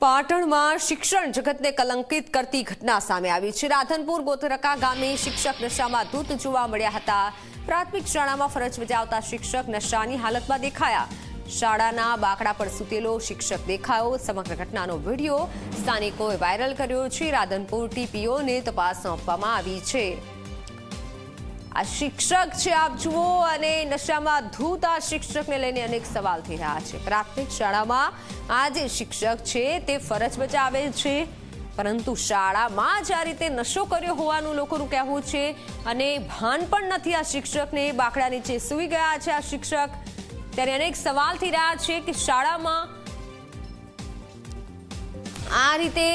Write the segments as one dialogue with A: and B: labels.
A: પાટણમાં શિક્ષણ જગતને કલંકિત કરતી ઘટના સામે આવી છે। રાધનપુર ગોતરકા ગામે શિક્ષક નશામાં ધૂત જોવા મળ્યા હતા। પ્રાથમિક શાળામાં ફરજ બજાવતા શિક્ષક નશાની હાલતમાં દેખાયા। શાળાના બાકડા પર સૂતેલો શિક્ષક દેખાયો। સમગ્ર ઘટનાનો વિડીયો સ્થાનિકોએ વાયરલ કર્યો છે। રાધનપુર ટીપીઓને તપાસ સોંપવામાં આવી છે। આ શિક્ષક છે, આપ જુઓ, અને નશામાં ધૂત આ શિક્ષકને લઈને અનેક સવાલ થઈ રહ્યા છે। પ્રાથમિક શાળામાં આ જે શિક્ષક છે તે ફરજ બજાવે છે, પરંતુ શાળામાં જ આ રીતે નશો કર્યો હોવાનું લોકોનું કહેવું છે અને ભાન પણ નથી આ શિક્ષકને। બાકડા નીચે સૂઈ ગયા છે આ શિક્ષક। ત્યારે અનેક સવાલ થઈ રહ્યા છે કે શાળામાં આ રીતે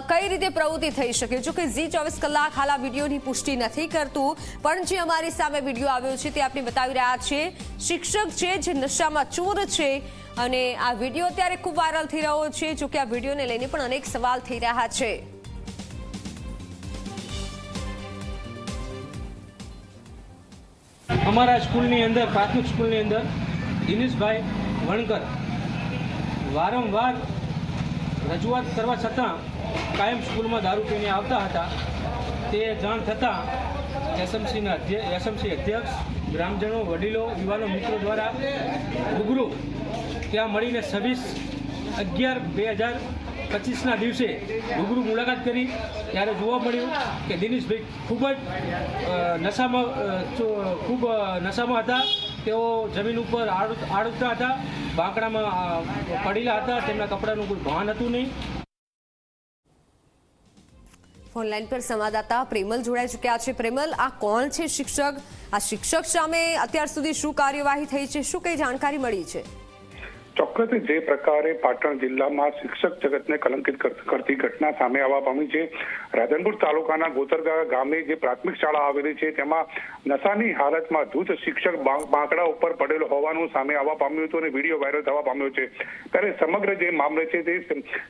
A: કઈ રીતે પ્રવૃત્તિ થઈ શકે। જો કે ઝી24 કલાક હાલ આ વિડીયોની પુષ્ટિ નથી કરતું, પણ જે અમારી સામે વિડીયો આવ્યો છે તે આપણે બતાવી રહ્યા છીએ। શિક્ષક છે જે નશામાં ચોર છે અને આ વિડીયો અત્યારે ખૂબ વાયરલ થઈ રહ્યો છે। જો કે આ વિડીયોને લઈને પણ અનેક સવાલ થઈ રહ્યા છે।
B: અમારા સ્કૂલની અંદર, પ્રાથમિક સ્કૂલની અંદર દિનેશભાઈ વણકર વારંવાર રજૂઆત કરવા છતાં કાયમ સ્કૂલમાં દારૂ પીને આવતા હતા। તે જાણ થતાં એસએમસી અધ્યક્ષ, ગ્રામજનો, વડીલો, યુવાનો મિત્રો દ્વારા રૂબરૂ ત્યાં મળીને 26/11/2025ના દિવસે રૂબરૂ મુલાકાત કરી। ત્યારે જોવા મળ્યું કે દિનેશભાઈ ખૂબ નશામાં હતા। તેઓ જમીન ઉપર આડતા હતા, બાંકડામાં પડેલા હતા, તેમના કપડાનું કોઈ ભાન હતું નહીં।
A: ઓનલાઈન પર સંવાદદાતા પ્રેમલ જોડાઈ ચૂક્યા છે। પ્રેમલ, આ કોણ છે શિક્ષક? આ શિક્ષક સામે અત્યાર સુધી શું કાર્યવાહી થઈ છે, શું કઈ જાણકારી મળી છે?
C: ચોક્કસ જે પ્રકારે પાટણ જિલ્લામાં શિક્ષક જગતને કલંકિત કરતી ઘટના સામે આવવા પામી છે। રાધનપુર તાલુકાના ગોતરકા ગામે જે પ્રાથમિક શાળા આવેલી છે તેમાં નશાની હાલતમાં ધૂત શિક્ષક બાંકડા ઉપર પડેલો હોવાનું સામે આવવા પામ્યું હતું અને વિડીયો વાયરલ થવા પામ્યો છે। ત્યારે સમગ્ર જે મામલે છે તે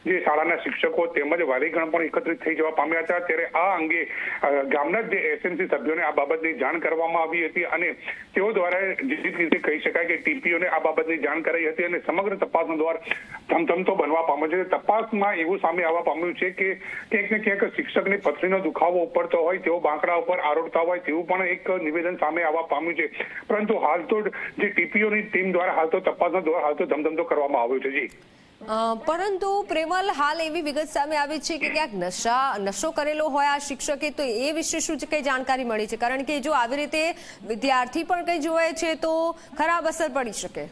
C: જે શાળાના શિક્ષકો તેમજ વાલીગણ પણ એકત્રિત થઈ જવા પામ્યા હતા। ત્યારે આ અંગે ગામના જે એસએમસી સભ્યોને આ બાબતની જાણ કરવામાં આવી હતી અને તેઓ દ્વારા જે રીતે કહી શકાય કે ટીપીઓને આ બાબતની જાણ કરાઈ હતી અને સમગ્ર તપાસનો દ્વાર ધમધમતો બનવા પામ્યો છે। તપાસમાં એવું સામે આવવા પામ્યું છે કે ક્યાંક ને ક્યાંક શિક્ષકની પથરીનો દુખાવો ઉપડતો હોય, તેઓ બાંકડા ઉપર આરોટતા હોય તેવું પણ એક નિવેદન સામે આવવા પામ્યું છે। પરંતુ હાલ તો જે ટીપીઓની ટીમ દ્વારા હાલ તો તપાસનો દ્વાર હાલ તો ધમધમતો કરવામાં આવ્યો છે। જી,
A: પરંતુ પ્રેમલ, હાલ એવી વિગત સામે આવી છે કે ક્યાંક નશો કરેલો હોય આ શિક્ષકે, તો એ વિશે શું કઈ જાણકારી મળી છે? કારણ કે જો આવી રીતે વિદ્યાર્થી પણ કઈ જોવે છે તો ખરાબ અસર પડી શકે।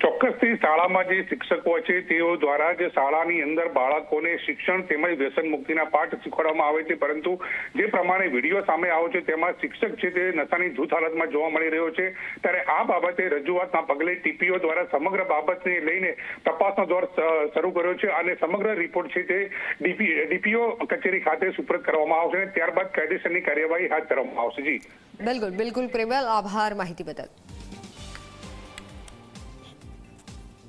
C: ચોક્કસથી શાળામાં જે શિક્ષકો છે તેઓ દ્વારા જે શાળાની અંદર બાળકોને શિક્ષણ તેમજ વ્યસન મુક્તિના પાઠ શીખવાડવામાં આવે છે, પરંતુ જે પ્રમાણે વિડીયો સામે આવ્યો છે તેમાં શિક્ષક છે તે નશાની ધૂત હાલતમાં જોવા મળી રહ્યો છે। ત્યારે આ બાબતે રજૂઆતના પગલે ટીપીઓ દ્વારા સમગ્ર બાબતને લઈને તપાસનો દોર શરૂ કર્યો છે અને સમગ્ર રિપોર્ટ છે તે ડીપીઓ કચેરી ખાતે સુપ્રત કરવામાં આવશે અને ત્યારબાદ કાયદેસરની કાર્યવાહી હાથ ધરવામાં આવશે। જી,
A: બિલકુલ પ્રેમલ, આભાર માહિતી બદલ।